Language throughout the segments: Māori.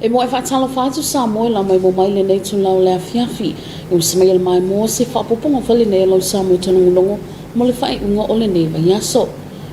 e mo e whaatalo whaatu sa mo e la mai mo mai le nei tu lau lea fiafi e o semai le mai mo se whapoponga whale nei lau sa mo tanungulongo mo le whai unga ole nei vai aso.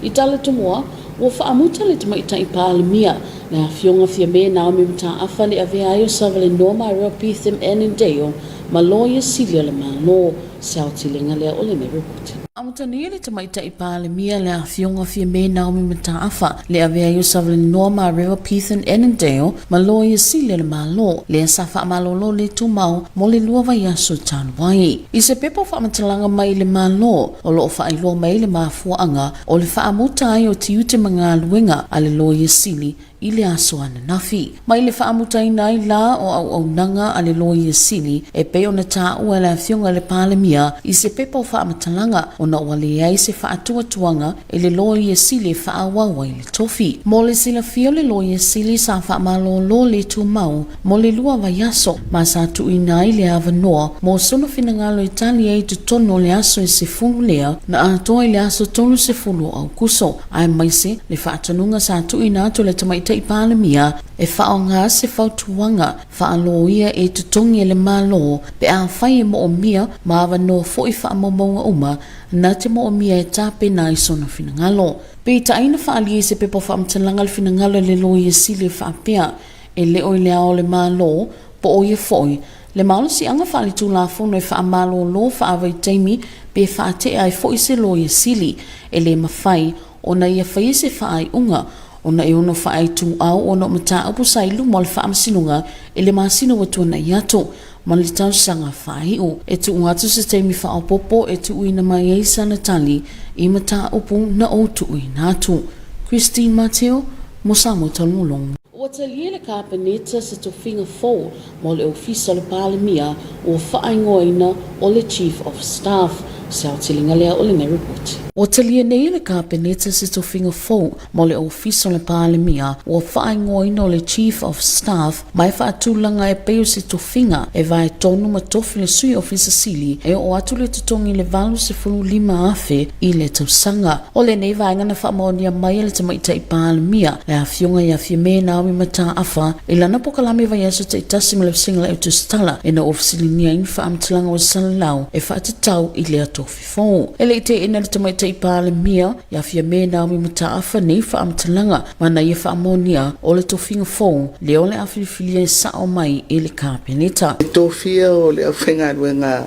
I tala tumoa, wo whaamuta le tamaita i pālemia na fionga fia me Naomi mta afa le ave ayo savale Norma Rapithim Enendeo ma loia silia le malo sauti le ngalea ole nei report. Amutania le tamaita i pālemia le fionga fia me Naomi mta afa le ave ayo savale Norma Rapithim Enendeo ma loia silia le malo le safa malolo le tumau mo le lua vai aso tanwai. I se pepo whamatalanga mai le malo o lo whailo mai le mafuanga o le whaamuta ai o tiute mga luenga a le loia sili i le aso ana nafi. Mai le whaamutai nai la o au nanga a le loia sili e peo na ta ua la fionga le pālemia i se pepo whaamatalanga o na wale ai se whaatua tuanga e le loia sili whaawawa i le tofi. Mo le sila fio le loia sili sa whaamalo lo le tu mau mo le lua vai aso ma sa tu i nai le avanoa mo sono finangalo i tali ai tu tono le aso e se fulu lea na atoa i le aso tonu se fulu au kuso. Ai maise le whaatanunga sa tu i nato le tamaita i pālemia e whaonga se whautuanga whaaloia e tutongi e le malo pe a whai mo o mia ma avanoa fo i whaamomonga uma na te mo o mia e tape na i sono finangalo. Pe ta aina whaalia se pepo whaamtalanga le finangalo le loia sili whaapea e leo i lea o le malo po o ia foi. Le maolo si anga whaali tū la fono e whaamalo lo whaavai teimi pe whaate ai foi se loia sili e le mawhai o na ia whai se whaai unga o na e ono whaai tū au o na mata upu sailu mo le whaamasinunga e le maasino watua na iato ma le tau sanga whaai o e tu ngatu se teimi whaapopo e tu uina mai eisa na tali i mata upu na o tu uina atu. Christine Mateo, Mosamo Talmulong. O talia le kapeneta se tofinga fo mo le ofisa le pālemia o whaingoina o le Chief of Staff. Sautilinga lea o le nei report. O talia nei le kapeneta se tofinga fo mo le ofisa le pālemia o whaingoina o le Chief of Staff mai whaatulanga e peo se tofinga e vai tonu ma tofi le sui ofisa sili e o atu le tutongi le valu se fulu lima afe i le tausanga. O le nei vainga na whaamonia mai le tamaita i pālemia le a fionga i a fia me Naomi mata afa e lana pokalame vai aso te itasi ma le singa le utustala e na ofisili nia in whaamtalanga o salalau e whaatatau i le atofi fo. E le ite ina le tamaita i pālemia i a fia me Naomi mata afa nei whaamtalanga mana i whaamonia o le tofinga fo le ole a filifilia e sao mai e le kapeneta. E tofia o le au whengaruenga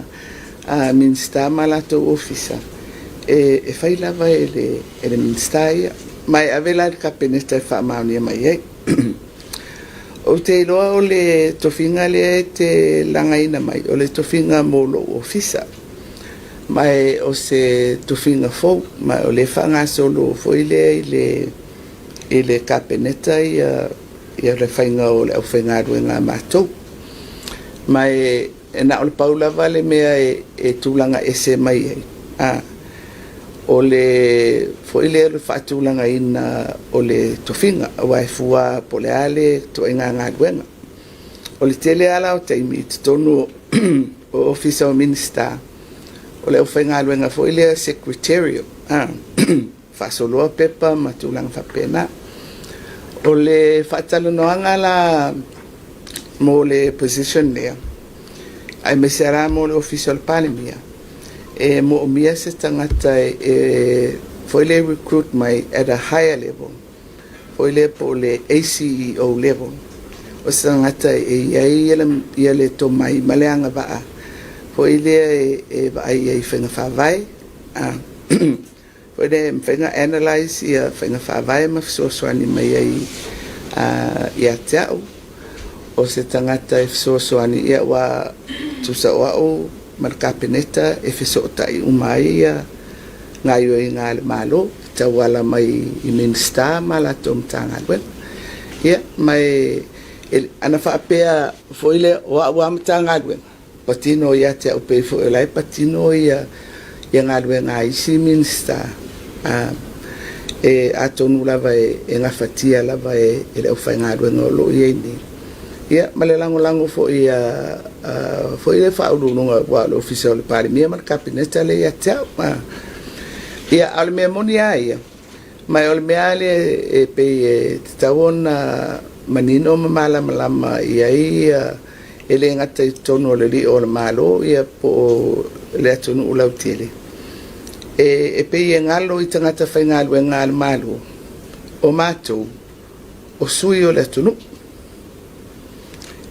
minsta malato ofisa e whailava e le minsta ia mai avela le kapeneta e whaamaunia mai ei. O te iloa o le tofinga le te langaina mai, o le tofinga molo ofisa. Mai o se tofinga fo, mai o le whanga solo fo i le kapeneta i le whainga o le au whengaruenga mātou. Mai e na o le paula vale mea e tūlanga ese mai ei. O le foile le fatulanga ina o le tofinga wa fua poleale to inga ngaduenga o le tele ala o taimi tonu o official minister o le ofenga luenga foile secretariat fa solo pepa matulanga fa pena o le fatalo no angala mo le position there ai mesera mo le official palemia e mo mia se tangata foi le recruit mai at a higher level foi le po le ACEO level o se tangata ia le to mai maleanga ba foi le ai fenga fa vai foi le fenga analyze ia fenga fa vai ma so ani mai ai ia tau o se tangata so ani ia wa tu sa o marka peneta e feso tai umai ngayo ngal malo tawala mai minsta mala tom tanga ben ya mai ana fa pea foile wa mtanga ben patino ya te o pe fo lai patino ya ngal ben ai si minsta e atonu lava e ngafatia lava e le ofanga ben lo yeni ya malelango fo ia foi le faudu no wa lo official pare mia mar capineta le ya tau ia al memonia ia mai al meale e pe tawona manino malama iai ele ngata tono le li o le malo ia po le atunu ulau tele e pe ngalo I tangata whaingalu e ngal malo o matou o sui o le atunu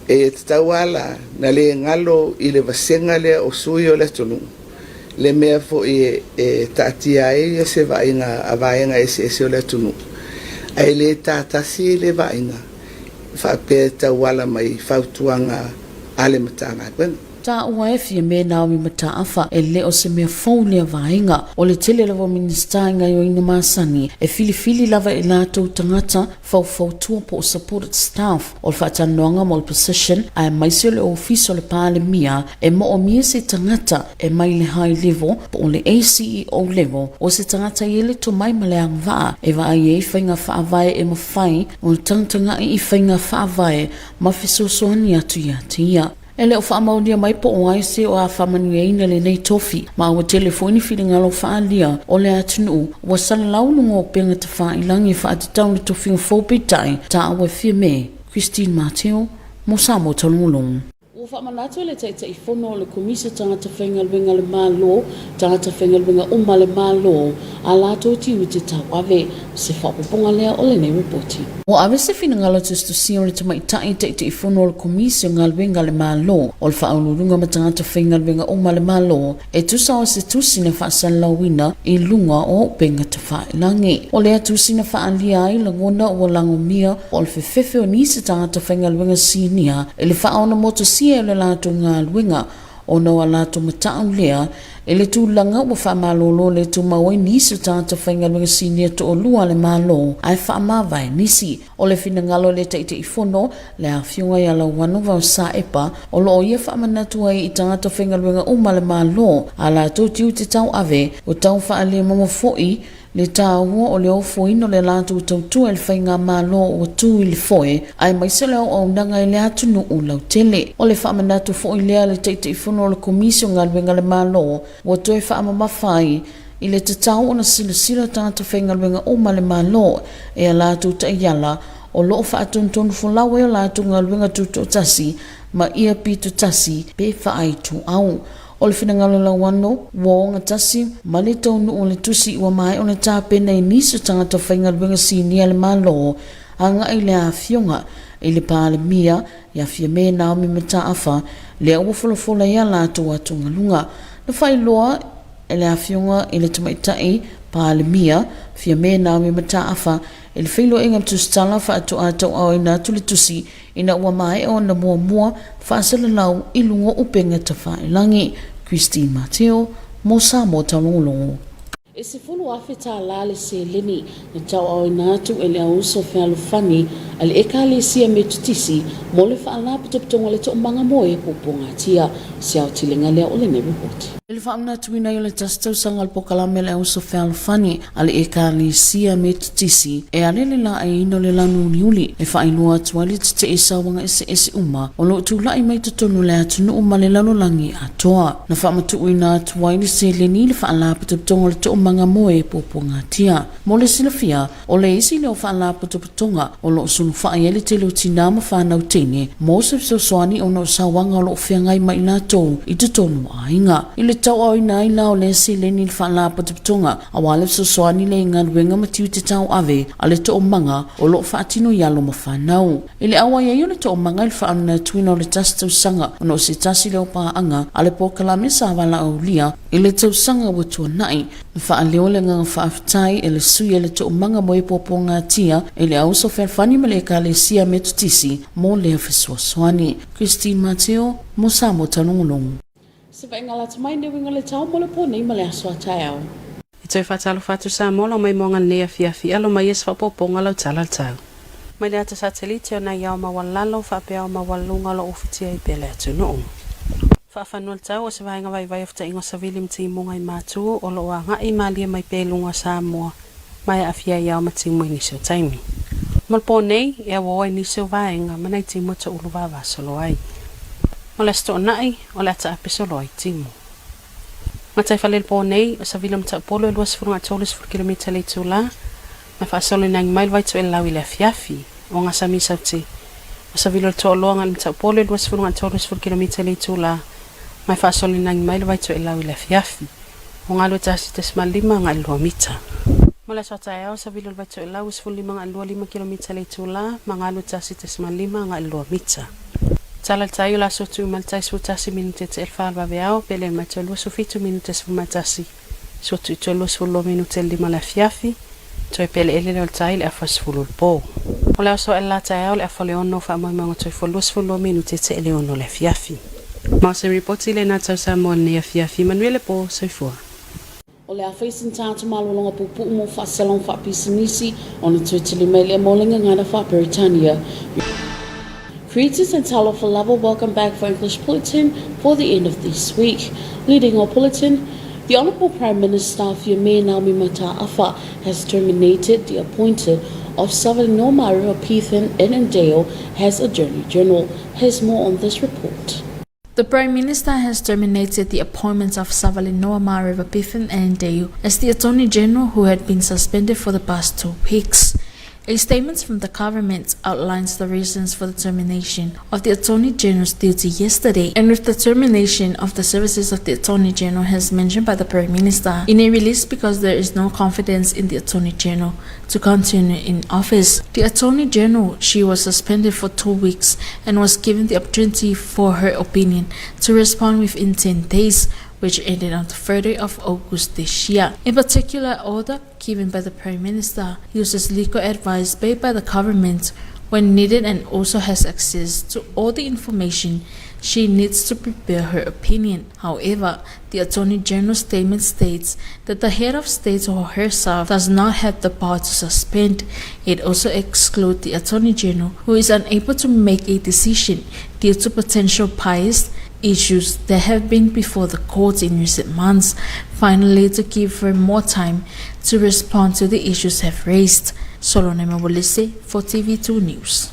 e tawala na le ngalo I le vasenga le o sui o le atunu le mea fo e tatia e se vainga avainga ese o le atunu ai le tatasi le vainga fa pe tawala mai fautuanga ale matanga ben ta ua e fia me Naomi Mataafa e le o se mea fau lea vaenga o le tele lava minista inga yo ina masani e fili lava e lātou tangata fau tua po o supported staff o le whaatanoanga mo le position a e maisi o le office o le pāle mia e mo o mia se tangata e mai le high level po o le ACEO level o se tangata I ele to mai ma le angvaa e wa ai e whainga whaavae e mawhai o le tangtanga I whainga whaavae ma fisosoani atu ia tia. Ele o whaamaunia mai po o aise o a whamani e ina le nei tofi ma o telefoni whiringalo whaalia o le atunu wa salalaunuga o penga te whailangi whaatitau le tofi o fōpitai ta awa fia me Christine Mateo mo Samo Talungulungu. O whamanatu le taita I whono le komisa tangata whaingaluenga le mālo, tangata whaingaluenga uma le mālo, a lātou tiwi te tawawe se whapoponga lea o le nei reporti. O awe se whinangalo tustu si o le tamaitai taita I whono le komisa ngaluenga le mālo, o le whaulurunga ma tangata whaingaluenga uma le mālo, e tusa o se tusi na whaasalawina I lunga o penga te whailangi. O lea tusi na whaalia ai langona o langomia o le whewhewe o nisi tangata whaingaluenga sinia, e le whaona moto sia le lātou ngā luenga o na wa lātou matau lea e le tūlanga o whamalolo le tu mawai nisi tāta whaingaluenga sinia to o lua le malo ai whamawai nisi o le whinangalo le teite I whono le a whiunga I ala wano vau sa epa o lo o ia whamanatu ai I tāta whaingaluenga uma le malo a lātou tiu te tau ave o tau whaale mama foi le tāua o le ofoino le lātou tautua le whainga mālo o tū I le foe, ai maise leo o unanga I le atunu u lau tele. O le whamanatu foi lea le teite I whono o le komisio ngaluenga le mālo, o toe whaamamawhai I le tatau o na silasila tātou whaingaluenga o ma le mālo, e a lātou ta iala, o loo whaatontonu fulawe o lātou ngaluenga tuto tasi, ma ia pitu tasi, pe whaaitu au. O le whinangalo la wano, wo nga tasi, mali taunu o le tusi ua mai o le tāpena I nisu tangata whaingaluenga sinia le malo, anga I le a whiunga, I le pāle mia, ia fia me Naomi Mataafa, le a uafolofola ia lātou atunga lunga. Na whailoa, e le a whiunga I le tamaitai, pāle mia, fia me Naomi Mataafa, e le whilo inga mtustala whaatu atau au ina tuli tusi, ina ua mai o na mua whaasala lau I lungo upenga ta whailangi. Christine Mateo, mo Samo Talungulungu. E se fulu afe tā lale se leni na tau au ina atu e le auso whalufani ale e ka le sia me tutisi mo le whaalapu taptonga le to manga moe poponga tia se au tilenga lea o le ne report. Le whaamna tuina I le tastau sangal pokalame le auso whalufani ale e ka le sia me tutisi e ale le la e ino le lanu niuli e whainua tuali te e sawanga ese uma o lo tu lai mai tutonu le atunu uma le lanu langi atoa. Na whaamatu uina tuwaili se leni le whaalapu taptonga le to manga moe poponga tia. Mo le silafia o le isi leo whaalapu taptonga o lo sunu whaaiele te leo tina ma whanau tene mo se soani o no sawanga o lo whiangai mai lātou I tutonu ainga. I le tau au ina ila o le se leni le whaalapu taptonga a wale soani le ngaluenga matiu te tau ave a le to manga o lo whaatino yalo ma whanau. I le awa ia le to manga I le whaamna tuina o le tastau sanga o no se tasi leo paanga a le pokalame sa wala au lia I le tau sanga watua nai whaaleo le nganga whaafitai e le sui e le to manga moe poponga tia e le auso whanfani ma le ka le sia metutisi mo le hawhisuaswani. Christine Mateo, mo Samo Talungulungu. Se vaingala tamai ne winga le tau mo le po nei ma le aswa tai au. I toi whatalo whatu sa mola mai monga nea fiafi alo mai es whapoponga lau tala tau. Mai le ata satelite o na iau mawalalo whapea o mawalunga lo ofitia I pele atu noo. Whaafanua tau o se vainga vai afta ingo sa vili mti munga I mātua o lo a ngai malia mai pelunga sa moa mai afia iau mati mui nisio taimi. Malpo nei ea woa nisio vainga manai timo ta uluwa vasolo ai. O le sto nai o le ata apisolo ai timo. Matai whalel po nei o sa vili mta polo e luas furunga tolis fur kilomita le tula ma whaasolo nang mail vai tu e lau I le fiafi o ngasa misau te O sa vilo to loanga ni tau pole was fu nga tolu fu kilomita le tula mai fa soli nang mai le vai to elawi le fiafi o ngalo tasi tes malima nga 2 mita mala sa tayo sa vilo vai to elawi fu 5 kilomita le tula mangalo tasi tes malima nga 2 mita Tala tayo la so tu maltai su tasi minute te elfa ba beao pele mai to lu su fitu minute fu matasi so tu to lu su lo minute le mala fiafi to pele ele le tai le afas fu po Ola so ela tayo le afoleono fa mo mo to fu lo minute te eleono le fiafi ma se reporti le na tsa mo ne fiafi manuele po se fu O le awhaisin tātu malolonga pupu mo whasalong whapisinisi o na tuitili mai le molinga ngana wha Britannia. Greetings and talo for love. Welcome back for English Bulletin for the end of this week. Leading our bulletin, the Honourable Prime Minister Fiame Naomi Mata'afa has terminated the appointment of Savanino Mario Pethan Enendale as Attorney General. Has more on this report. The Prime Minister has terminated the appointment of Savalinoa Mariva Biffen Enendale as the Attorney General, who had been suspended for the past 2 weeks. A statement from the government outlines the reasons for the termination of the Attorney General's duty yesterday, and with the termination of the services of the Attorney General as mentioned by the Prime Minister in a release because there is no confidence in the Attorney General to continue in office. The Attorney General, she was suspended for 2 weeks and was given the opportunity for her opinion to respond within 10 days, which ended on the 30th of August this year. In particular, order given by the Prime Minister uses legal advice paid by the government when needed and also has access to all the information she needs to prepare her opinion. However, the Attorney General's statement states that the head of state or herself does not have the power to suspend. It also excludes the Attorney General, who is unable to make a decision due to potential bias issues that have been before the courts in recent months. Finally, to give her more time to respond to the issues have raised. Solone Mawolese for TV2 News.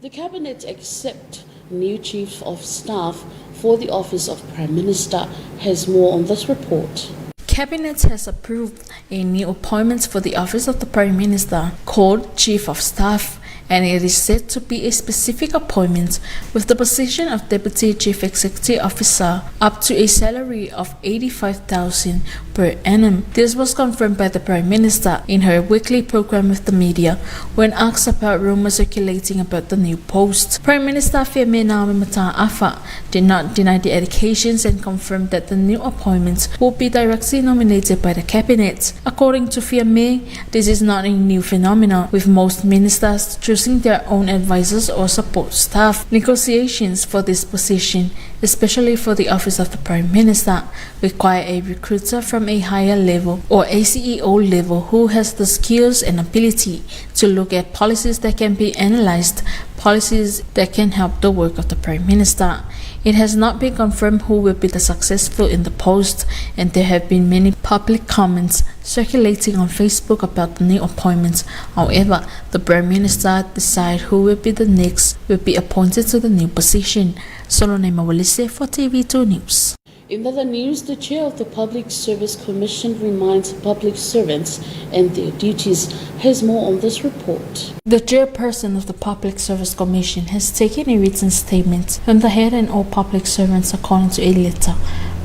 The Cabinet accept new Chief of Staff for the Office of Prime Minister. Has more on this report. Cabinet has approved a new appointment for the Office of the Prime Minister called Chief of Staff, and it is said to be a specific appointment with the position of Deputy Chief Executive Officer up to a salary of 85,000 per annum. This was confirmed by the Prime Minister in her weekly program with the media when asked about rumors circulating about the new post. Prime Minister Fiame Naomi Mata'afa did not deny the allegations and confirmed that the new appointments will be directly nominated by the Cabinet. According to Fiame, this is not a new phenomenon, with most ministers choosing their own advisors or support staff. Negotiations for this position, especially for the office of the Prime Minister, require a recruiter from a higher level or a CEO level who has the skills and ability to look at policies that can be analyzed, policies that can help the work of the Prime Minister. It has not been confirmed who will be the successful in the post, and there have been many public comments circulating on Facebook about the new appointments. However, the Prime Minister decide who will be the next will be appointed to the new position. Solone Mawolese for TV2 News. In other news, the chair of the Public Service Commission reminds public servants and their duties. Has more on this report. The chairperson of the Public Service Commission has taken a written statement from the head and all public servants according to a letter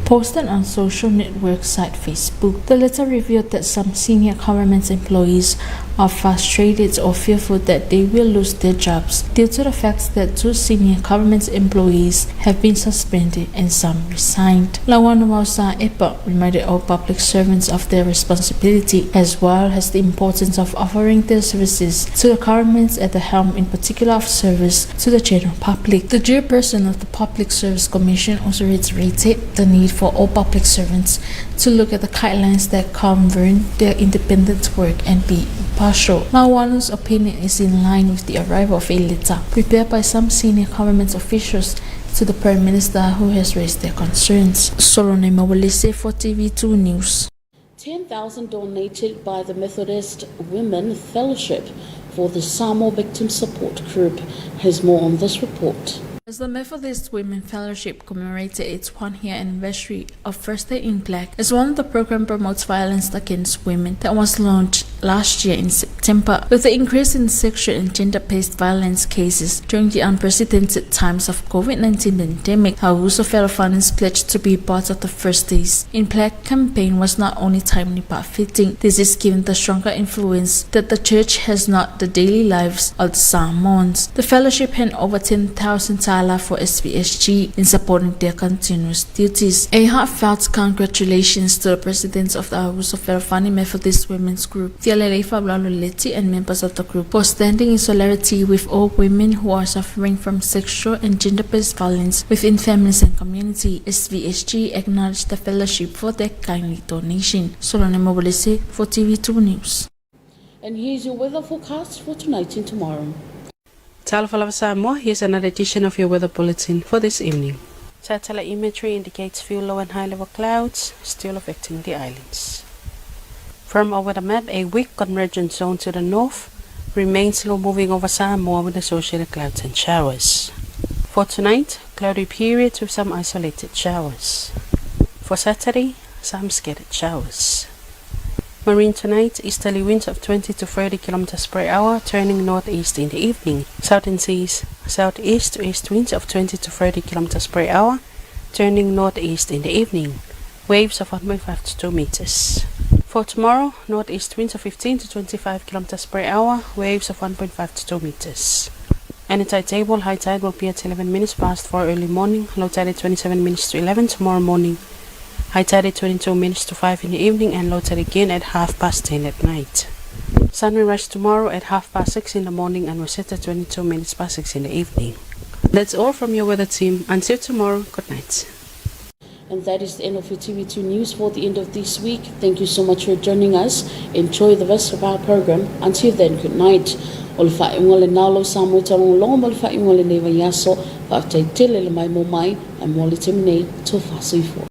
posted on social network site Facebook. The letter revealed that some senior government employees are frustrated or fearful that they will lose their jobs due to the fact that 2 senior government employees have been suspended and some resigned. Lawan Wausa Epa reminded all public servants of their responsibility as well as the importance of offering their services to the government at the helm, in particular of service to the general public. The chairperson of the Public Service Commission also reiterated the need for all public servants to look at the guidelines that govern their independent work and be impartial. Lawanu's opinion is in line with the arrival of a letter prepared by some senior government officials to the Prime Minister, who has raised their concerns. Solone Mawolese for TV2 News. 10,000 donated by the Methodist Women Fellowship for the Samoa Victim Support Group. Has more on this report. As the Methodist Women Fellowship commemorated its 1-year anniversary of First Day in Black, as one of the program promotes violence against women that was launched last year in September. With the increase in sexual and gender-based violence cases during the unprecedented times of COVID-19 pandemic, Hausa Ferrofanis pledged to be part of the First Days in Black campaign was not only timely but fitting. This is given the stronger influence that the church has not the daily lives of the Samoans. The fellowship had over 10,000 tala for SVSG in supporting their continuous duties. A heartfelt congratulations to the presidents of the Hausa Ferrofani Methodist Women's Group, Tialerefa Blaloleti, and members of the group for standing in solidarity with all women who are suffering from sexual and gender-based violence within families and community. SVSG acknowledged the fellowship for their kindly donation. Solone Mobilese for TV2 News. And here's your weather forecast for tonight and tomorrow. Talafalava Samoa, here's another edition of your weather bulletin for this evening. Satellite imagery indicates few low and high level clouds still affecting the islands. From our weather map, a weak convergent zone to the north remains slow moving over Samoa with associated clouds and showers. For tonight, cloudy periods with some isolated showers. For Saturday, some scattered showers. Marine tonight, easterly winds of 20 to 30 km per hour turning northeast in the evening. Southern seas, southeast to east winds of 20 to 30 km per hour turning northeast in the evening. Waves of 1.5 to 2 meters. For tomorrow, northeast winds of 15 to 25 km per hour, waves of 1.5 to 2 meters. And the tide table, high tide will be at 11 minutes past 4 early morning, low tide at 27 minutes to 11 tomorrow morning. High tide at 22 minutes to 5 in the evening and low tide again at 10:30 at night. Sun will rise tomorrow at 6:30 in the morning and will set at 22 minutes past 6 in the evening. That's all from your weather team. Until tomorrow, good night. And that is the end of your TV2 News for the end of this week. Thank you so much for joining us. Enjoy the rest of our program. Until then, good night. O le whainga le nalo sa mo tarong longa mo le whainga le newa yaso, pa tai tele le mai mo mai, a mo le temine to fasifo.